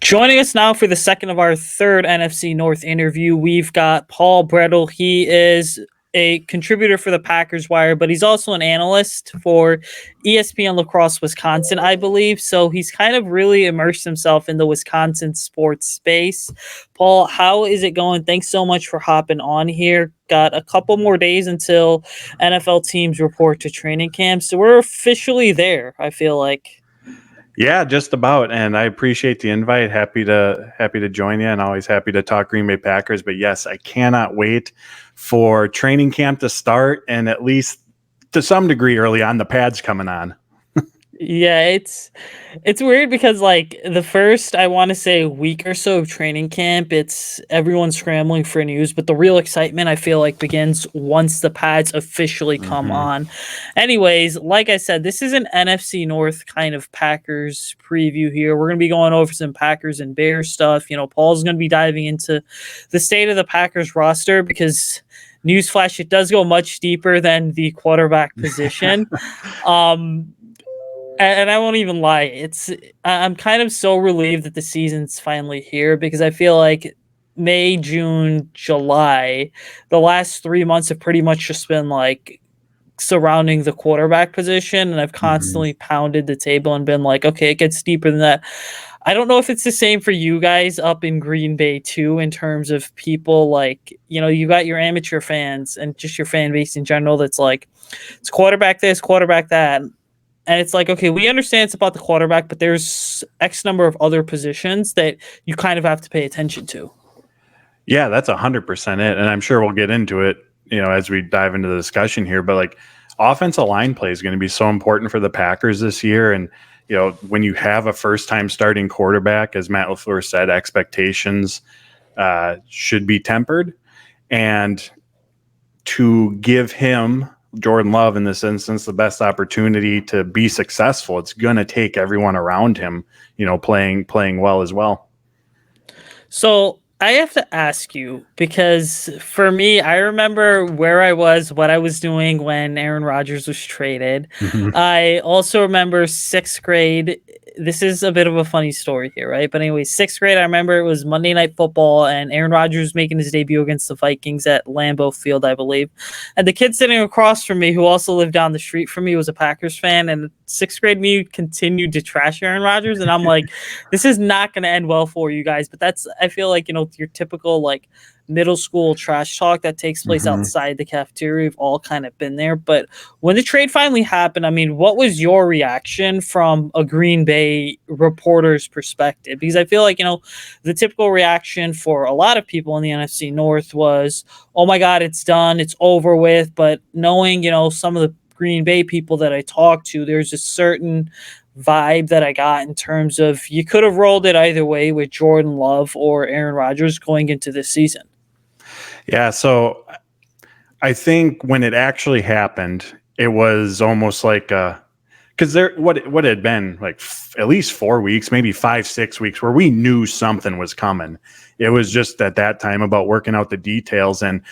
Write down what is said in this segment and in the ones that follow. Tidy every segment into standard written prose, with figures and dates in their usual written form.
Joining us now for the second of our third NFC North interview, we've got Paul Bretl. He is a contributor for the Packers Wire, but he's also an analyst for ESPN Lacrosse Wisconsin, I believe. So he's kind of really immersed himself in the Wisconsin sports space. Paul, how is it going? Thanks so much for hopping on here. Got a couple more days until NFL teams report to training camp. So we're officially there, I feel like. Yeah, just about. And I appreciate the invite. Happy to join you, and always happy to talk Green Bay Packers. But yes, I cannot wait for training camp to start, and at least to some degree early on, the pads coming on. Yeah, it's weird because like the first I want to say week or so of training camp, it's everyone scrambling for news, but the real excitement I feel like begins once the pads officially come on. Anyways, like I said, this is an NFC North kind of Packers preview here. We're going to be going over some Packers and Bears stuff. Paul's going to be diving into the state of the Packers roster because newsflash, it does go much deeper than the quarterback position. And I won't even lie. I'm kind of so relieved that the season's finally here because I feel like May, June, July, the last 3 months have pretty much just been like surrounding the quarterback position. And I've constantly pounded the table and been like, okay, it gets deeper than that. I don't know if it's the same for you guys up in Green Bay too, in terms of people like, you got your amateur fans and just your fan base in general. That's like, it's quarterback this, quarterback that. And it's like, okay, we understand it's about the quarterback, but there's X number of other positions that you kind of have to pay attention to. Yeah, that's 100% it. And I'm sure we'll get into it, as we dive into the discussion here. But like offensive line play is going to be so important for the Packers this year. And, when you have a first-time starting quarterback, as Matt LaFleur said, expectations should be tempered. And to give him, Jordan Love in this instance, the best opportunity to be successful, it's going to take everyone around him, playing well as well. So I have to ask you, because for me, I remember where I was, what I was doing when Aaron Rodgers was traded. I also remember sixth grade. This is a bit of a funny story here, right? But anyway, sixth grade, I remember it was Monday Night Football, and Aaron Rodgers was making his debut against the Vikings at Lambeau Field, I believe. And the kid sitting across from me, who also lived down the street from me, was a Packers fan. And sixth grade me continued to trash Aaron Rodgers, and I'm like, this is not going to end well for you guys. But I feel like, your typical like middle school trash talk that takes place outside the cafeteria. We've all kind of been there. But when the trade finally happened, I mean, what was your reaction from a Green Bay reporter's perspective? Because I feel like, the typical reaction for a lot of people in the NFC North was, oh my God, it's done, it's over with. But knowing, some of the Green Bay people that I talked to, there's a certain vibe that I got in terms of you could have rolled it either way with Jordan Love or Aaron Rodgers going into this season. Yeah, so I think when it actually happened, it was almost like because what had been like at least 4 weeks, maybe 5-6 weeks, where we knew something was coming. It was just at that time about working out the details. And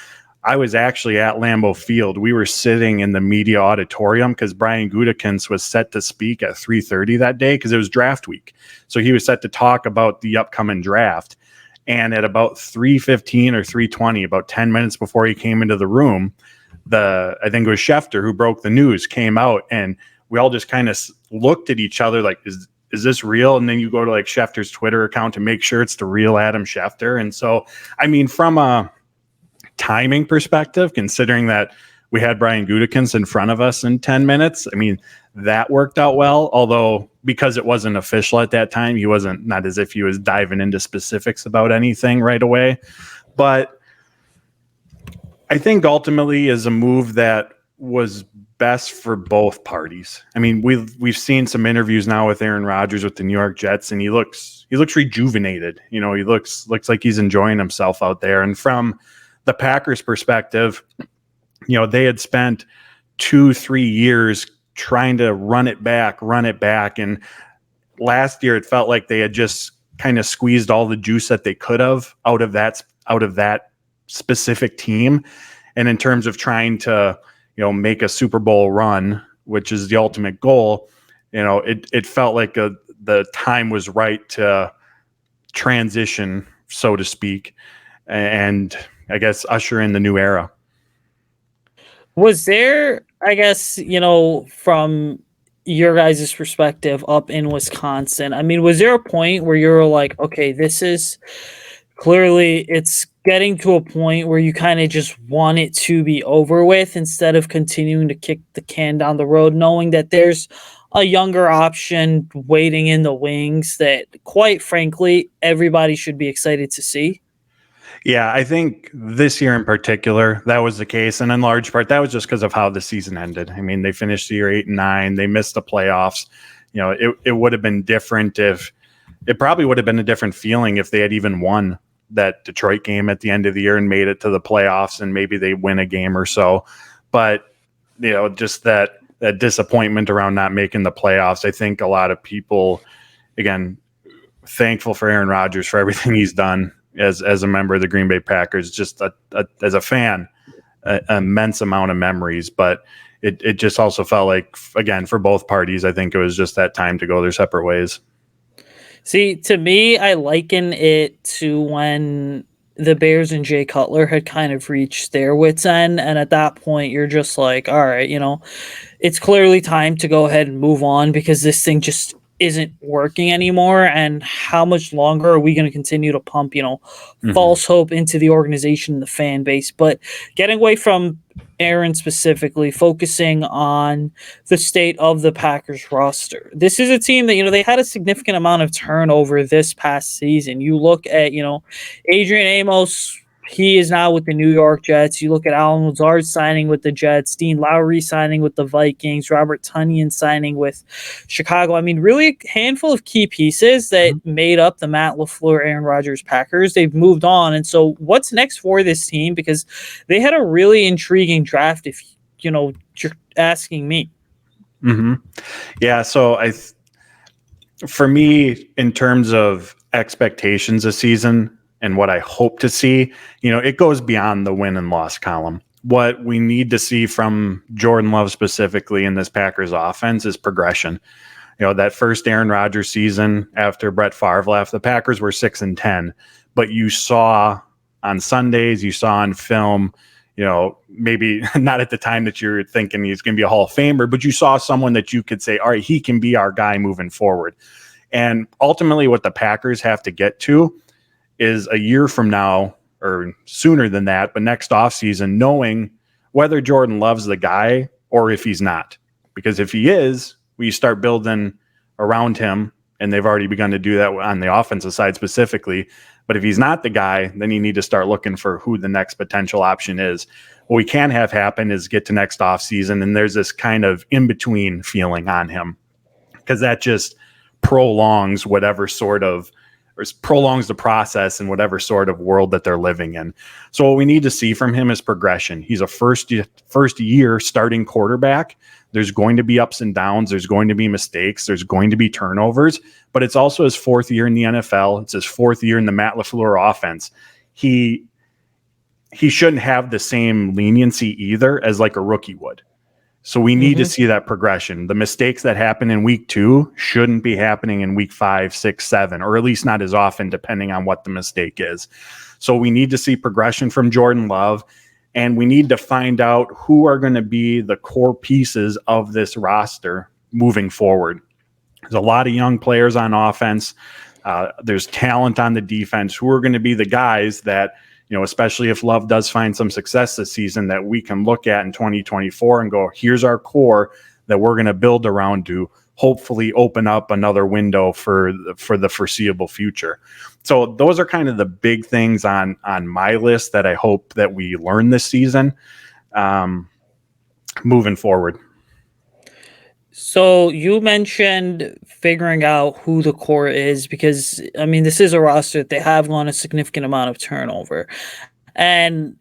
I was actually at Lambeau Field. We were sitting in the media auditorium because Brian Gutekunst was set to speak at 3:30 that day because it was draft week. So he was set to talk about the upcoming draft. And at about 3:15 or 3:20, about 10 minutes before he came into the room, I think it was Schefter who broke the news, came out, and we all just kind of looked at each other like, is this real? And then you go to like Schefter's Twitter account to make sure it's the real Adam Schefter. And so, I mean, from a timing perspective, considering that we had Brian Gutekunst in front of us in 10 minutes, I mean, that worked out well. Although because it wasn't official at that time, not as if he was diving into specifics about anything right away. But I think ultimately is a move that was best for both parties. I mean, we've seen some interviews now with Aaron Rodgers with the New York Jets, and he looks rejuvenated. He looks like he's enjoying himself out there. And from the Packers' perspective, they had spent 2-3 years trying to run it back. And last year, it felt like they had just kind of squeezed all the juice that they could have out of that specific team. And in terms of trying to, make a Super Bowl run, which is the ultimate goal, it felt like the time was right to transition, so to speak, and I guess usher in the new era. Was there, I guess, from your guys' perspective up in Wisconsin, I mean, was there a point where you were like, okay, this is clearly it's getting to a point where you kind of just want it to be over with instead of continuing to kick the can down the road, knowing that there's a younger option waiting in the wings that, quite frankly, everybody should be excited to see? Yeah, I think this year in particular, that was the case. And in large part, that was just because of how the season ended. I mean, they finished the year 8-9. They missed the playoffs. It would have been different if it probably would have been a different feeling if they had even won that Detroit game at the end of the year and made it to the playoffs, and maybe they win a game or so. But, just that disappointment around not making the playoffs, I think a lot of people, again, thankful for Aaron Rodgers for everything he's done as a member of the Green Bay Packers, just as a fan, an immense amount of memories. But it just also felt like, again, for both parties, I think it was just that time to go their separate ways. See, to me, I liken it to when the Bears and Jay Cutler had kind of reached their wits' end. And at that point, you're just like, all right, it's clearly time to go ahead and move on because this thing just isn't working anymore. And how much longer are we going to continue to pump, false hope into the organization and the fan base? But getting away from Aaron specifically, focusing on the state of the Packers roster. This is a team that, they had a significant amount of turnover this past season. You look at, Adrian Amos, he is now with the New York Jets. You look at Alan Lazard signing with the Jets, Dean Lowry signing with the Vikings, Robert Tonyan signing with Chicago. I mean, really a handful of key pieces that made up the Matt LaFleur, Aaron Rodgers Packers. They've moved on. And so what's next for this team? Because they had a really intriguing draft, if you're asking me. Yeah, so for me, in terms of expectations this season, and what I hope to see, it goes beyond the win and loss column. What we need to see from Jordan Love specifically in this Packers offense is progression. That first Aaron Rodgers season after Brett Favre left, the Packers were 6-10, but you saw on Sundays, you saw on film, maybe not at the time that you're thinking he's going to be a Hall of Famer, but you saw someone that you could say, all right, he can be our guy moving forward. And ultimately what the Packers have to get to is a year from now or sooner than that, but next offseason, knowing whether Jordan Love's the guy or if he's not. Because if he is, we start building around him, and they've already begun to do that on the offensive side specifically. But if he's not the guy, then you need to start looking for who the next potential option is. What we can have happen is get to next offseason, and there's this kind of in-between feeling on him, because that just prolongs prolongs the process in whatever sort of world that they're living in. So what we need to see from him is progression. He's a first year starting quarterback. There's going to be ups and downs. There's going to be mistakes. There's going to be turnovers, but it's also his fourth year in the NFL. It's his fourth year in the Matt LaFleur offense. He shouldn't have the same leniency either as like a rookie would. So we need to see that progression. The mistakes that happen in week 2 shouldn't be happening in week 5, 6, 7, or at least not as often, depending on what the mistake is. So we need to see progression from Jordan Love, and we need to find out who are going to be the core pieces of this roster moving forward. There's a lot of young players on offense. There's talent on the defense. Who are going to be the guys that, especially if Love does find some success this season, that we can look at in 2024 and go, here's our core that we're going to build around to hopefully open up another window for the foreseeable future. So those are kind of the big things on my list that I hope that we learn this season moving forward. So you mentioned figuring out who the core is because, I mean, this is a roster that they have won a significant amount of turnover. And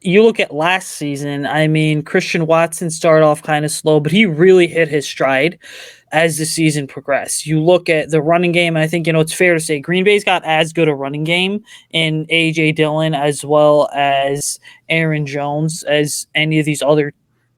you look at last season, I mean, Christian Watson started off kind of slow, but he really hit his stride as the season progressed. You look at the running game, and I think, it's fair to say Green Bay's got as good a running game in A.J. Dillon as well as Aaron Jones as any of these other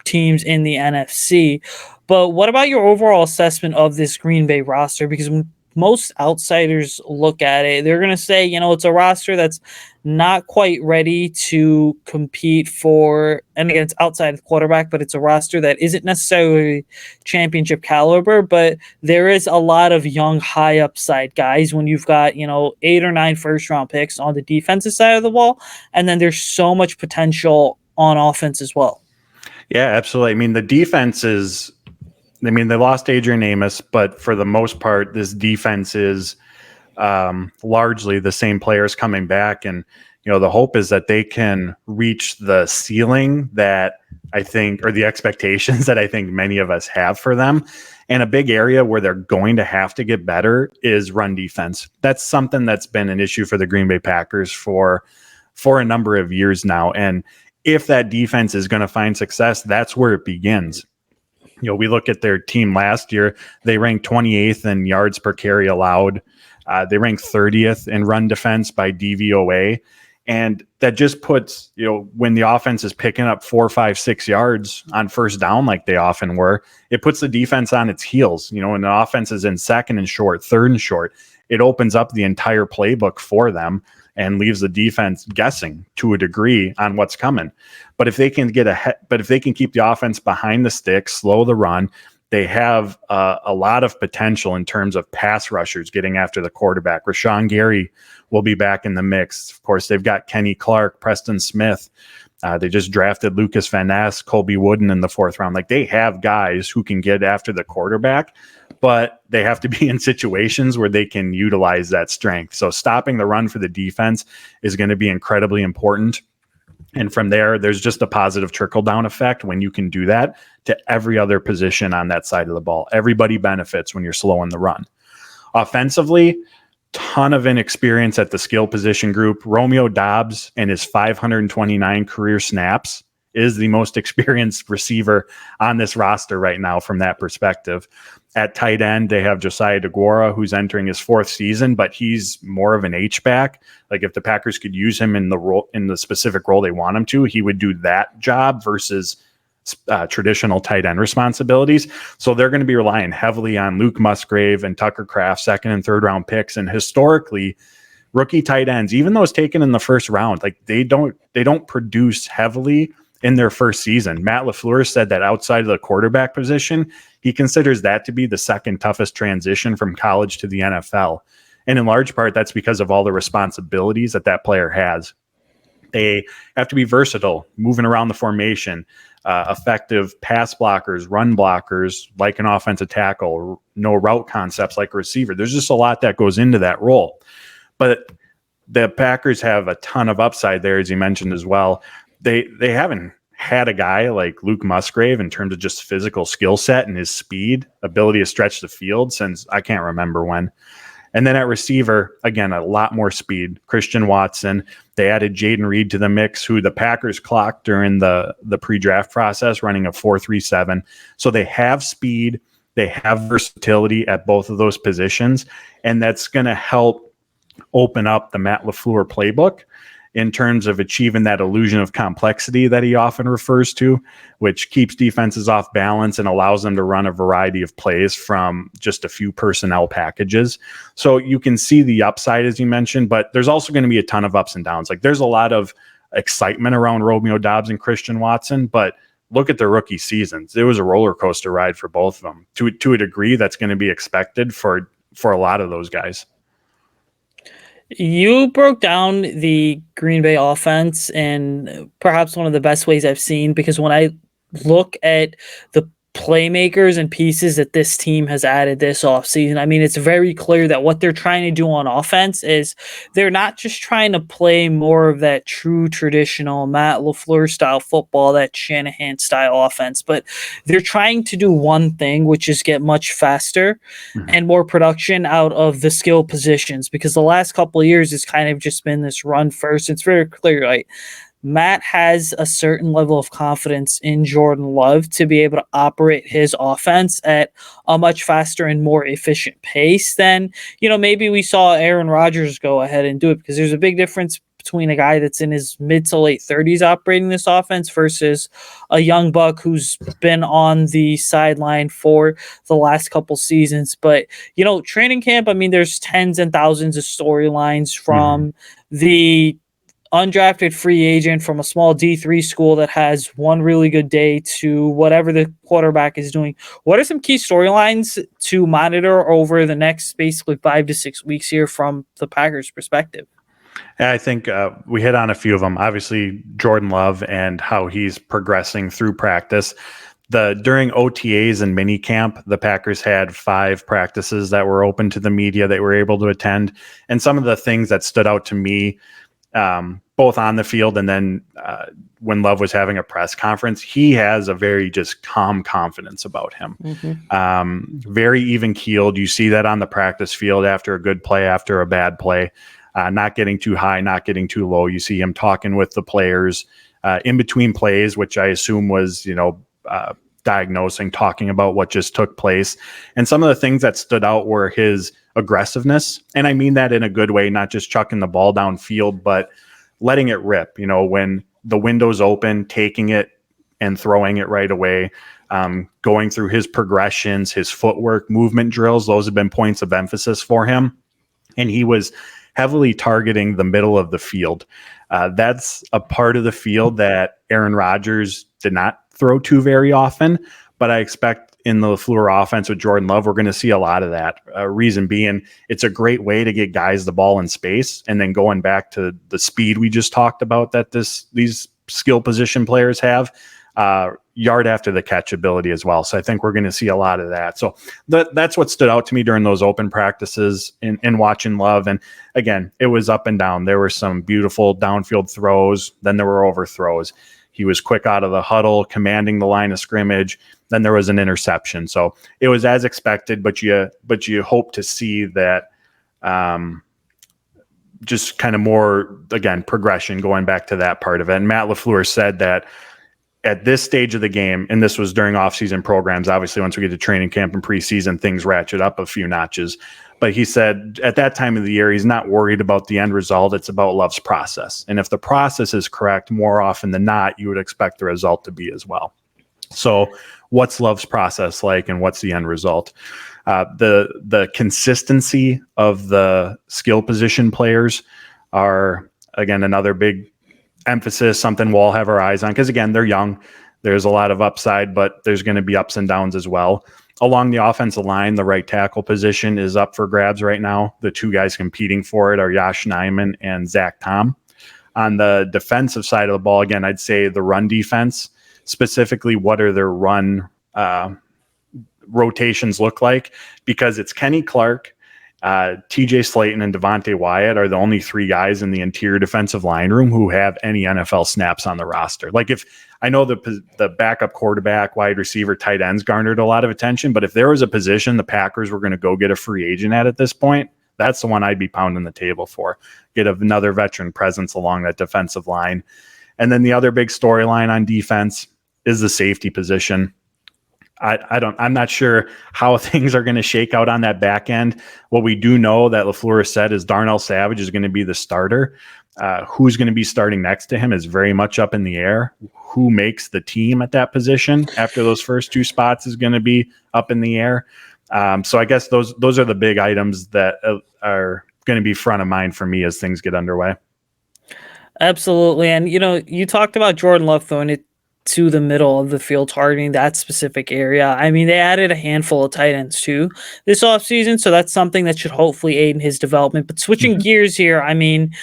teams in the NFC. But what about your overall assessment of this Green Bay roster? Because most outsiders look at it, they're going to say, it's a roster that's not quite ready to compete for, and again, it's outside of the quarterback, but it's a roster that isn't necessarily championship caliber, but there is a lot of young, high upside guys when you've got, 8 or 9 first round picks on the defensive side of the ball. And then there's so much potential on offense as well. Yeah, absolutely. I mean, the defense is, they lost Adrian Amos, but for the most part, this defense is largely the same players coming back. And, the hope is that they can reach the ceiling that I think, or the expectations that I think many of us have for them. And a big area where they're going to have to get better is run defense. That's something that's been an issue for the Green Bay Packers for a number of years now. And if that defense is going to find success, that's where it begins. We look at their team last year, they ranked 28th in yards per carry allowed. They ranked 30th in run defense by DVOA. And that just puts, when the offense is picking up 4, 5, 6 yards on first down, like they often were, it puts the defense on its heels. When the offense is in second and short, third and short, it opens up the entire playbook for them and leaves the defense guessing to a degree on what's coming. But if they can get ahead, if they can keep the offense behind the stick, slow the run, they have a lot of potential in terms of pass rushers getting after the quarterback. Rashawn Gary will be back in the mix. Of course, they've got Kenny Clark, Preston Smith. They just drafted Lucas Van Ness, Colby Wooden in the 4th round. Like, they have guys who can get after the quarterback, but they have to be in situations where they can utilize that strength. So stopping the run for the defense is going to be incredibly important. And from there, there's just a positive trickle-down effect when you can do that to every other position on that side of the ball. Everybody benefits when you're slowing the run. Offensively, ton of inexperience at the skill position group. Romeo Doubs and his 529 career snaps is the most experienced receiver on this roster right now from that perspective. At tight end, they have Josiah DeGuara, who's entering his 4th season, but he's more of an H-back. Like, if the Packers could use him in the specific role they want him to, he would do that job versus traditional tight end responsibilities. So they're going to be relying heavily on Luke Musgrave and Tucker Kraft, 2nd and 3rd round picks. And historically, rookie tight ends, even those taken in the 1st round, like, they don't produce heavily in their first season. Matt LaFleur said that outside of the quarterback position, he considers that to be the 2nd toughest transition from college to the NFL. And in large part, that's because of all the responsibilities that player has. They have to be versatile, moving around the formation, effective pass blockers, run blockers, like an offensive tackle, no route concepts like a receiver. There's just a lot that goes into that role. But the Packers have a ton of upside there, as you mentioned as well. They haven't had a guy like Luke Musgrave in terms of just physical skill set and his speed, ability to stretch the field since I can't remember when. And then at receiver, again, a lot more speed. Christian Watson. They added Jaden Reed to the mix, who the Packers clocked during the pre-draft process, running a 4.37. So they have speed. They have versatility at both of those positions. And that's going to help open up the Matt LaFleur playbook in terms of achieving that illusion of complexity that he often refers to, which keeps defenses off balance and allows them to run a variety of plays from just a few personnel packages. So you can see the upside, as you mentioned, but there's also going to be a ton of ups and downs. Like, there's a lot of excitement around Romeo Doubs and Christian Watson, but look at their rookie seasons. It was a roller coaster ride for both of them. To a degree, that's going to be expected for a lot of those guys. You broke down the Green Bay offense in perhaps one of the best ways I've seen, because when I look at the playmakers and pieces that this team has added this offseason, I mean, it's very clear that what they're trying to do on offense is they're not just trying to play more of that true traditional Matt LaFleur style football, that Shanahan style offense, but they're trying to do one thing, which is get much faster and more production out of the skill positions, because the last couple of years it's kind of just been this run first. It's very clear, right? Matt has a certain level of confidence in Jordan Love to be able to operate his offense at a much faster and more efficient pace than, maybe we saw Aaron Rodgers go ahead and do it, because there's a big difference between a guy that's in his mid to late 30s operating this offense versus a young buck who's been on the sideline for the last couple seasons. But, training camp, I mean, there's tens and thousands of storylines from the undrafted free agent from a small D3 school that has one really good day to whatever the quarterback is doing. What are some key storylines to monitor over the next basically 5 to 6 weeks here from the Packers' perspective? I think we hit on a few of them. Obviously, Jordan Love and how he's progressing through practice. During OTAs and minicamp, the Packers had 5 practices that were open to the media that were able to attend. And some of the things that stood out to me, both on the field and then when Love was having a press conference, he has a very just calm confidence about him. Very even keeled. You see that on the practice field after a good play, after a bad play, not getting too high, not getting too low. You see him talking with the players in between plays, which I assume was, diagnosing, talking about what just took place. And some of the things that stood out were his aggressiveness. And I mean that in a good way, not just chucking the ball downfield, but letting it rip, when the window's open, taking it and throwing it right away, going through his progressions, his footwork, movement drills. Those have been points of emphasis for him. And he was heavily targeting the middle of the field. That's a part of the field that Aaron Rodgers did not throw to very often, but I expect in the LaFleur offense with Jordan Love, we're going to see a lot of that. Reason being, it's a great way to get guys the ball in space, and then going back to the speed we just talked about that these skill position players have, yard after the catch ability as well. So I think we're going to see a lot of that. So that's what stood out to me during those open practices in watching Love. And again, it was up and down. There were some beautiful downfield throws. Then there were overthrows. He was quick out of the huddle, commanding the line of scrimmage. Then there was an interception. So it was as expected, but you hope to see that just kind of more, again, progression going back to that part of it. And Matt LaFleur said that at this stage of the game, and this was during offseason programs, obviously once we get to training camp and preseason, things ratchet up a few notches. But he said at that time of the year, he's not worried about the end result. It's about Love's process. And if the process is correct, more often than not, you would expect the result to be as well. So what's Love's process like and what's the end result? The consistency of the skill position players are, again, another big emphasis, something we'll all have our eyes on, because again, they're young. There's a lot of upside, but there's going to be ups and downs as well. Along the offensive line, the right tackle position is up for grabs right now. The 2 guys competing for it are Yosh Nijman and Zach Tom. On the defensive side of the ball, again, I'd say the run defense, specifically what are their run rotations look like, because it's Kenny Clark, TJ Slayton, and Devontae Wyatt are the only 3 guys in the interior defensive line room who have any NFL snaps on the roster. Like, if I know the backup quarterback, wide receiver, tight ends garnered a lot of attention, but if there was a position the Packers were going to go get a free agent at this point, that's the one I'd be pounding the table for. Get another veteran presence along that defensive line. And then the other big storyline on defense is the safety position. I'm not sure how things are going to shake out on that back end. What we do know that LaFleur said is Darnell Savage is going to be the starter. Who's going to be starting next to him is very much up in the air. Who makes the team at that position after those first 2 spots is going to be up in the air. So I guess those are the big items that are going to be front of mind for me as things get underway. Absolutely. And, you talked about Jordan Love throwing it to the middle of the field, targeting that specific area. I mean, they added a handful of tight ends too this offseason, so that's something that should hopefully aid in his development. But switching gears here, I mean,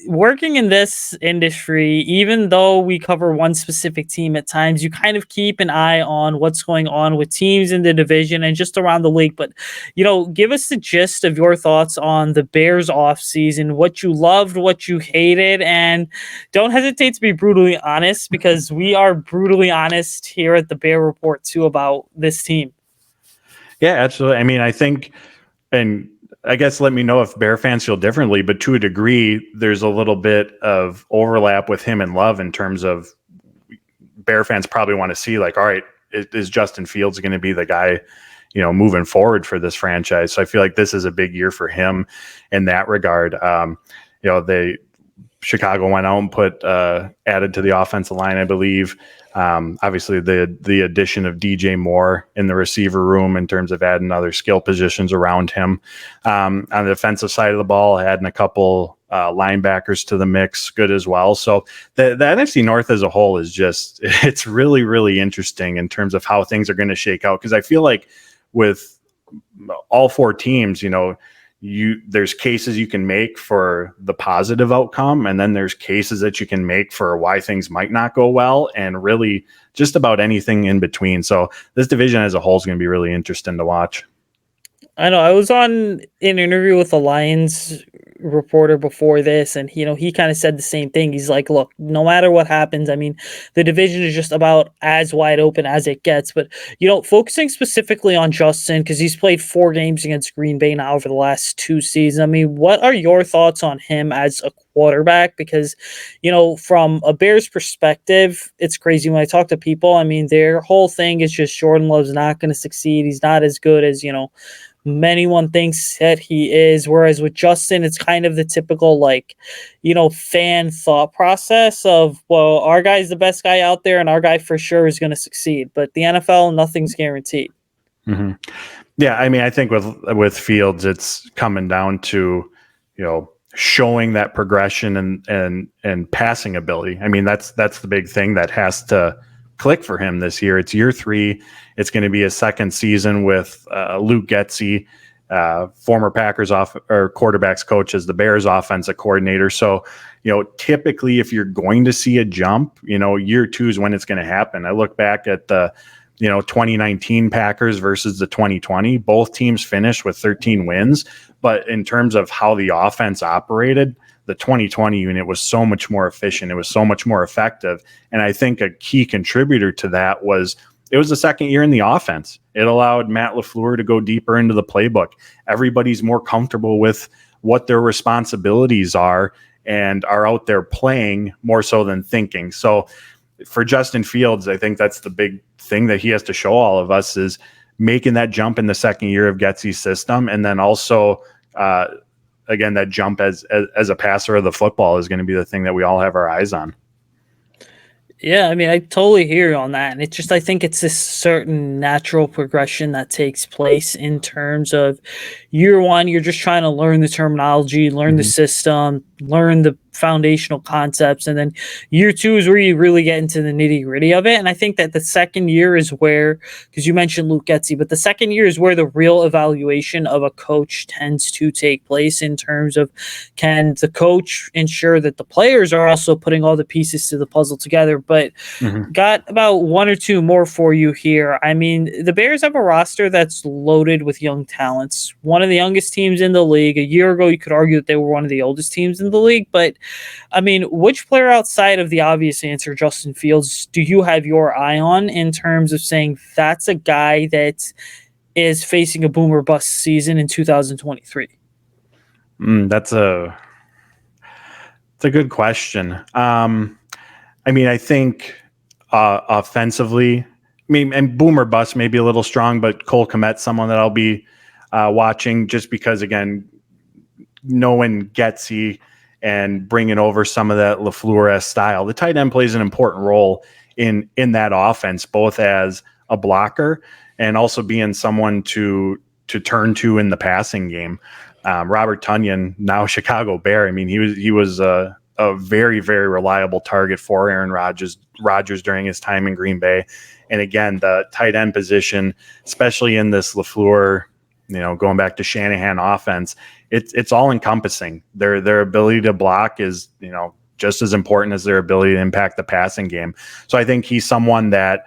working in this industry, even though we cover one specific team at times, you kind of keep an eye on what's going on with teams in the division and just around the league. But, give us the gist of your thoughts on the Bears offseason, what you loved, what you hated, and don't hesitate to be brutally honest, because we are brutally honest here at the Bear Report too about this team. Yeah, absolutely. I mean, I think, and I guess let me know if Bear fans feel differently, but to a degree, there's a little bit of overlap with him and Love in terms of Bear fans probably want to see, like, all right, is Justin Fields going to be the guy, moving forward for this franchise? So I feel like this is a big year for him in that regard. Chicago went out and put added to the offensive line, I believe. Obviously, the addition of DJ Moore in the receiver room in terms of adding other skill positions around him. On the defensive side of the ball, adding a couple linebackers to the mix, good as well. So the NFC North as a whole is it's really, really interesting in terms of how things are going to shake out. Because I feel like with all four teams, there's cases you can make for the positive outcome, and then there's cases that you can make for why things might not go well, and really just about anything in between. So this division as a whole is going to be really interesting to watch. I know. I was on an interview with a Lions reporter before this, and he kind of said the same thing. He's like, look, no matter what happens, I mean, the division is just about as wide open as it gets. But focusing specifically on Justin, because he's played 4 games against Green Bay now over the last 2 seasons. I mean, what are your thoughts on him as a quarterback? Because from a Bears perspective, it's crazy when I talk to people. I mean, their whole thing is just Jordan Love's not going to succeed. He's not as good as anyone thinks that he is. Whereas with Justin, it's kind of the typical fan thought process of, well, our guy's the best guy out there and our guy for sure is going to succeed. But the NFL, nothing's guaranteed. Mm-hmm. Yeah, I mean, I think with Fields, it's coming down to showing that progression and passing ability. I mean, that's the big thing that has to click for him this year. It's year 3. It's going to be a second season with Luke Getsy, former Packers quarterbacks coach, as the Bears offensive coordinator. So, typically if you're going to see a jump, year 2 is when it's going to happen. I look back at the 2019 Packers versus the 2020. Both teams finished with 13 wins, but in terms of how the offense operated, the 2020 unit was so much more efficient. It was so much more effective. And I think a key contributor to that was it was the second year in the offense. It allowed Matt LaFleur to go deeper into the playbook. Everybody's more comfortable with what their responsibilities are and are out there playing more so than thinking. So for Justin Fields, I think that's the big thing that he has to show all of us, is making that jump in the second year of Getsy's system. And then also, again, that jump as a passer of the football is going to be the thing that we all have our eyes on. Yeah, I mean, I totally hear you on that. And I think it's this certain natural progression that takes place in terms of year 1, you're just trying to learn the terminology, learn the system, learn the foundational concepts. And then year 2 is where you really get into the nitty gritty of it. And I think that the second year is where, because you mentioned Luke Getsy, but the second year is where the real evaluation of a coach tends to take place in terms of, can the coach ensure that the players are also putting all the pieces to the puzzle together? But got about 1 or 2 more for you here. I mean, the Bears have a roster that's loaded with young talents. One of the youngest teams in the league. A year ago, you could argue that they were one of the oldest teams in the league. But, I mean, which player outside of the obvious answer, Justin Fields, do you have your eye on in terms of saying that's a guy that is facing a boom or bust season in 2023? That's a good question. I mean, I think offensively, and boom or bust may be a little strong, but Cole Kmet's someone that I'll be watching, just because, again, knowing Getsy and bringing over some of that LaFleur style. The tight end plays an important role in that offense, both as a blocker and also being someone to turn to in the passing game. Robert Tonyan, now Chicago Bear, I mean, he was a very, very reliable target for Aaron Rodgers during his time in Green Bay. And again, the tight end position, especially in this LaFleur, going back to Shanahan offense, it's all encompassing. Their ability to block is, just as important as their ability to impact the passing game. So I think he's someone that,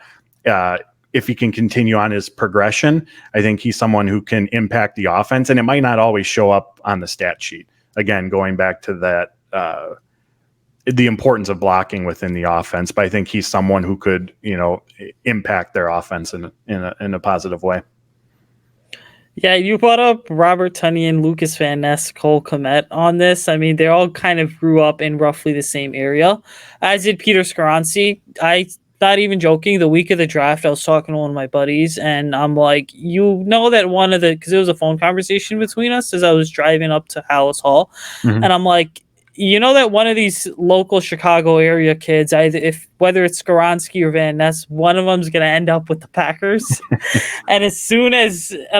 if he can continue on his progression, I think he's someone who can impact the offense, and it might not always show up on the stat sheet. Again, going back to that, the importance of blocking within the offense, but I think he's someone who could, impact their offense in a positive way. Yeah, you brought up Robert Tonyan, Lucas Van Ness, Cole Kmet on this. I mean, they all kind of grew up in roughly the same area, as did Peter Skoronski. Not even joking, the week of the draft, I was talking to one of my buddies, and I'm like, that because it was a phone conversation between us as I was driving up to Hallis Hall, and I'm like, you know that one of these local Chicago area kids, either if whether it's Skoronski or Van Ness, one of them's gonna end up with the Packers. And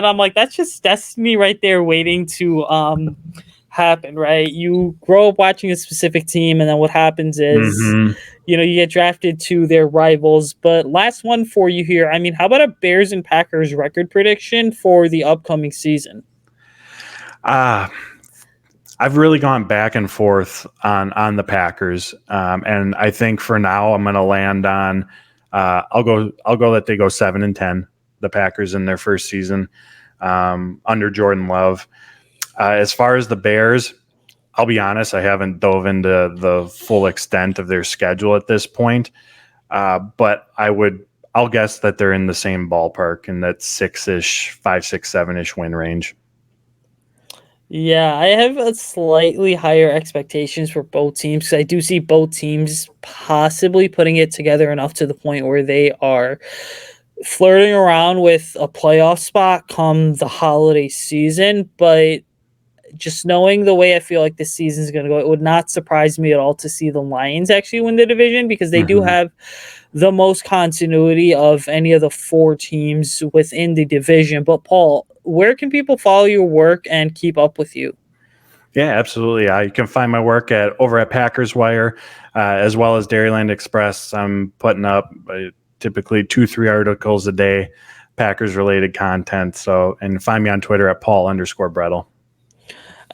I'm like, that's just destiny right there waiting to happen, right? You grow up watching a specific team, and then what happens is, Hmm. you get drafted to their rivals. But last one for you here. I mean, how about a Bears and Packers record prediction for the upcoming season? Uh, I've really gone back and forth on the Packers, and I think for now I'm going to land on. I'll go that they go 7-10. The Packers in their first season under Jordan Love. As far as the Bears, I'll be honest, I haven't dove into the full extent of their schedule at this point, but I'll guess that they're in the same ballpark in that 6-ish, 5, 6, 7-ish win range. Yeah, I have a slightly higher expectations for both teams, 'cause I do see both teams possibly putting it together enough to the point where they are flirting around with a playoff spot come the holiday season. But just knowing the way I feel like this season is going to go, it would not surprise me at all to see the Lions actually win the division, because they do Hmm. have the most continuity of any of the four teams within the division. But Paul, where can people follow your work and keep up with you? Yeah, absolutely. You can find my work over at Packers Wire, as well as Dairyland Express. I'm putting up typically 2-3 articles a day, Packers related content. So, and find me on Twitter at Paul_Bretl.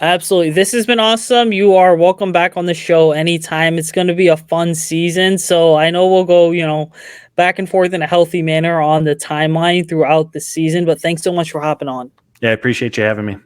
Absolutely. This has been awesome. You are welcome back on the show anytime. It's going to be a fun season. So I know we'll go, back and forth in a healthy manner on the timeline throughout the season. But thanks so much for hopping on. Yeah, I appreciate you having me.